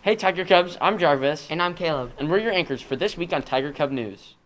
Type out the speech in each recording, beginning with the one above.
Hey Tiger Cubs, I'm Jarvis. And I'm Caleb. And we're your anchors for this week on Tiger Cub News.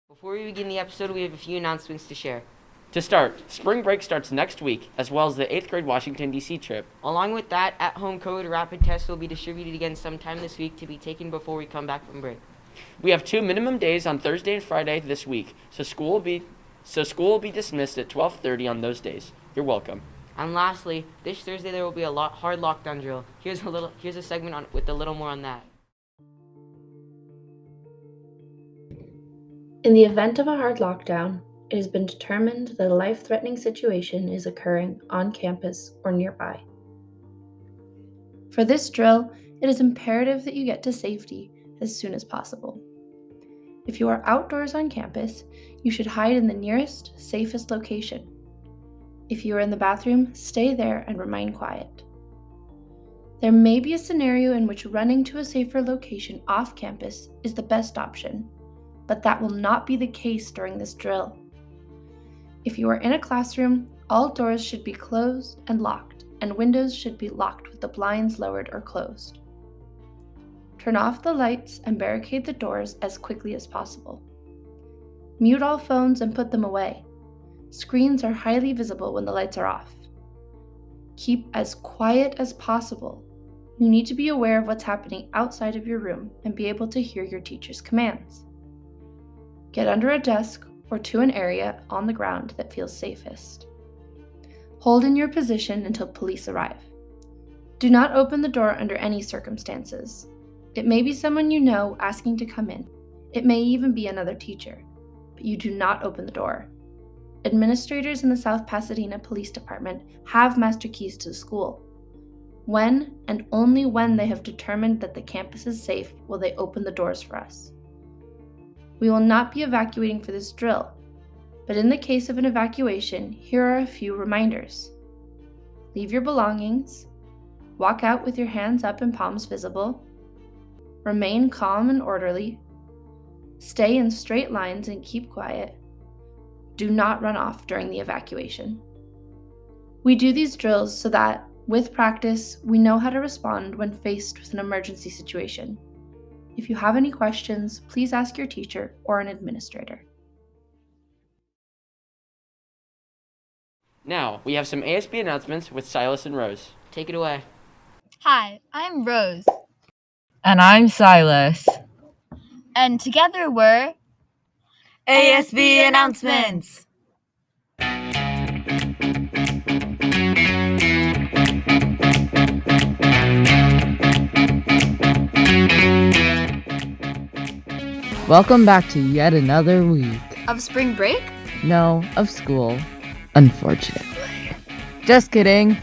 Before we begin the episode, we have a few announcements to share. To start, spring break starts next week, as well as the 8th grade Washington, D.C. trip. Along with that, at-home COVID rapid tests will be distributed again sometime this week to be taken before we come back from break. We have 2 minimum days on Thursday and Friday this week, so school will be dismissed at 12:30 on those days. You're welcome. And lastly, this Thursday there will be a hard lockdown drill. Here's a segment with a little more on that. In the event of a hard lockdown, it has been determined that a life-threatening situation is occurring on campus or nearby. For this drill, it is imperative that you get to safety as soon as possible. If you are outdoors on campus, you should hide in the nearest, safest location. If you are in the bathroom, stay there and remain quiet. There may be a scenario in which running to a safer location off campus is the best option, but that will not be the case during this drill. If you are in a classroom, all doors should be closed and locked, and windows should be locked with the blinds lowered or closed. Turn off the lights and barricade the doors as quickly as possible. Mute all phones and put them away. Screens are highly visible when the lights are off. Keep as quiet as possible. You need to be aware of what's happening outside of your room and be able to hear your teacher's commands. Get under a desk or to an area on the ground that feels safest. Hold in your position until police arrive. Do not open the door under any circumstances. It may be someone you know asking to come in. It may even be another teacher, but you do not open the door. Administrators in the South Pasadena Police Department have master keys to the school. When and only when they have determined that the campus is safe will they open the doors for us. We will not be evacuating for this drill, but in the case of an evacuation, here are a few reminders. Leave your belongings. Walk out with your hands up and palms visible. Remain calm and orderly. Stay in straight lines and keep quiet. Do not run off during the evacuation. We do these drills so that, with practice, we know how to respond when faced with an emergency situation. If you have any questions, please ask your teacher or an administrator. Now, we have some ASB announcements with Silas and Rose. Take it away. Hi, I'm Rose. And I'm Silas. And together we're ASB announcements. Welcome back to yet another week. of spring break? No, of school. Unfortunately. Just kidding.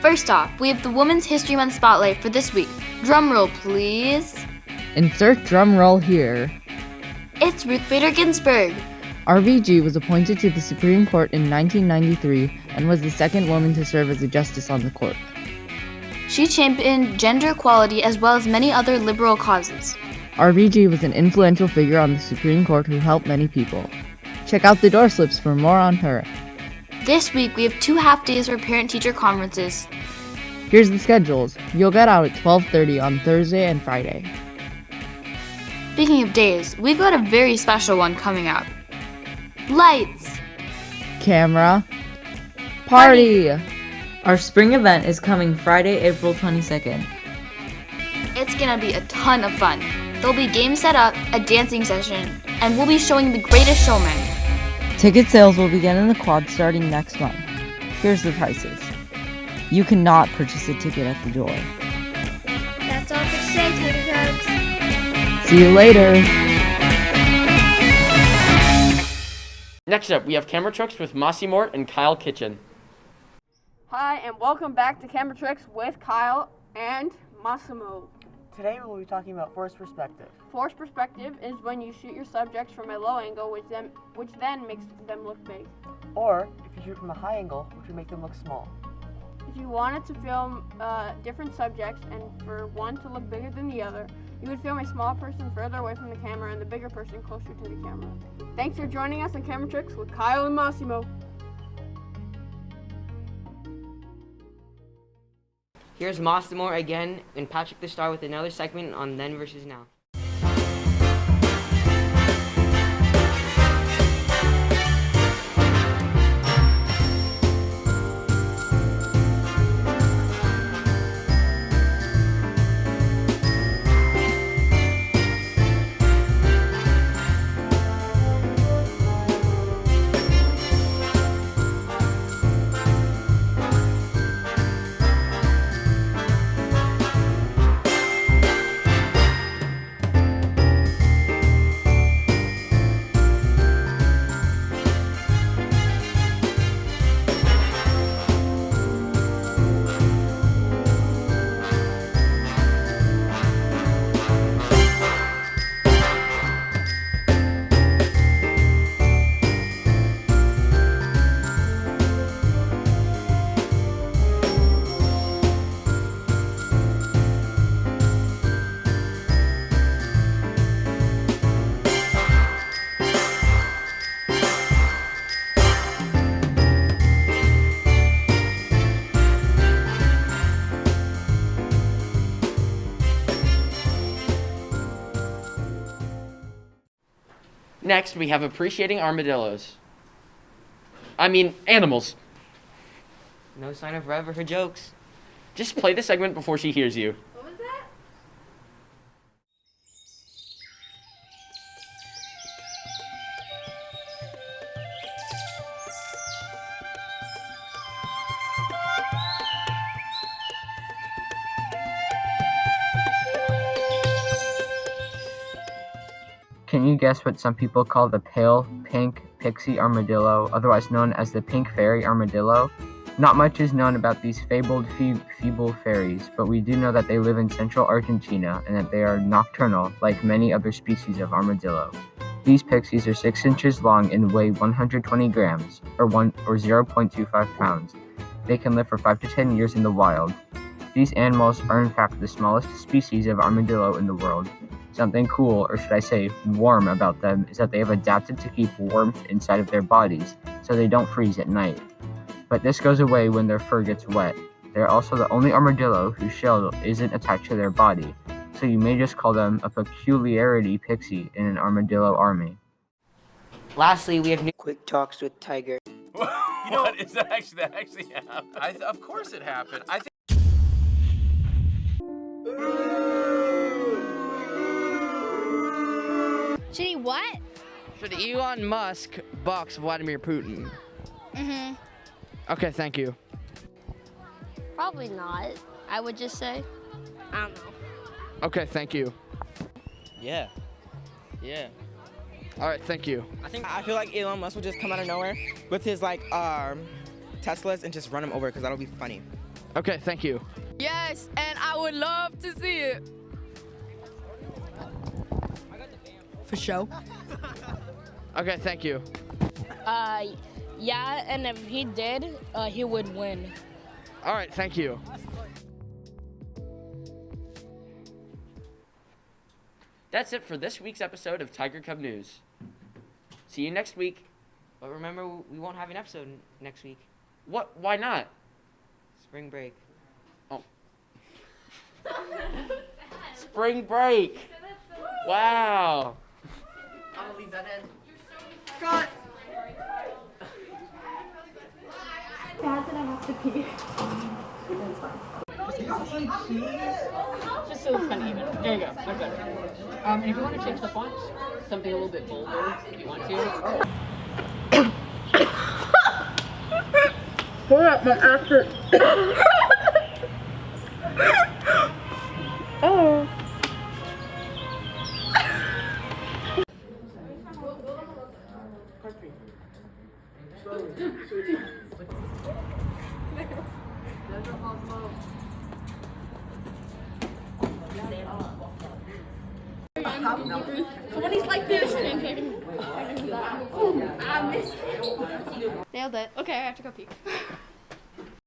First off, we have the Women's History Month spotlight for this week. Drum roll, please. Insert drum roll here. It's Ruth Bader Ginsburg. RBG was appointed to the Supreme Court in 1993 and was the second woman to serve as a justice on the court. She championed gender equality as well as many other liberal causes. RBG was an influential figure on the Supreme Court who helped many people. Check out the door slips for more on her. This week, we have 2 half-days for parent-teacher conferences. Here's the schedules. You'll get out at 12:30 on Thursday and Friday. Speaking of days, we've got a very special one coming up. Lights! Camera. Party! Our spring event is coming Friday, April 22nd. It's gonna be a ton of fun. There'll be games set up, a dancing session, and we'll be showing The Greatest Showman. Ticket sales will begin in the quad starting next month. Here's the prices. You cannot purchase a ticket at the door. That's all for today, Tiger Cubs. See you later! Next up, we have Camera Trucks with Mossy Mort and Kyle Kitchen. Hi, and welcome back to Camera Tricks with Kyle and Massimo. Today we will be talking about forced perspective. Forced perspective is when you shoot your subjects from a low angle, which then makes them look big. Or if you shoot from a high angle, which would make them look small. If you wanted to film different subjects and for one to look bigger than the other, you would film a small person further away from the camera and the bigger person closer to the camera. Thanks for joining us on Camera Tricks with Kyle and Massimo. Here's Massimo again and Patrick the Star with another segment on Then versus Now. Next, we have appreciating armadillos. I mean, animals. No sign of Rev or her jokes. Just play the segment before she hears you. What was that? Can you guess what some people call the pale pink pixie armadillo, otherwise known as the pink fairy armadillo? Not much is known about these fabled feeble fairies, but we do know that they live in central Argentina and that they are nocturnal, like many other species of armadillo. These pixies are 6 inches long and weigh 120 grams, or 0.25 pounds. They can live for 5 to 10 years in the wild. These animals are in fact the smallest species of armadillo in the world. Something cool, or should I say warm, about them is that they have adapted to keep warmth inside of their bodies, so they don't freeze at night. But this goes away when their fur gets wet. They're also the only armadillo whose shell isn't attached to their body, so you may just call them a peculiarity pixie in an armadillo army. Lastly, we have new Quick Talks with Tiger. What? Is that actually happened? Of course it happened. I think. Should he what? Should Elon Musk box Vladimir Putin? Mm-hmm. Okay, thank you. Probably not, I would just say. I don't know. Okay, thank you. Yeah. Yeah. All right, thank you. I feel like Elon Musk will just come out of nowhere with his Teslas and just run them over because that'll be funny. Okay, thank you. Yes, and I would love to see it. For show. Okay, thank you. Yeah, and if he did, he would win. All right, thank you. That's it for this week's episode of Tiger Cub News. See you next week. But remember, we won't have an episode next week. What? Why not? Spring break. Oh. Spring break. Wow. I'm gonna leave that in. Cut! Dad, did I have to pee? That's fine. Just so it's kind of even. There you go. Much better. And if you want to change the font, something a little bit bolder, if you want to. Hold up, my actor. Oh. There's a Osmo. Nailed it. Okay, I have to go pee.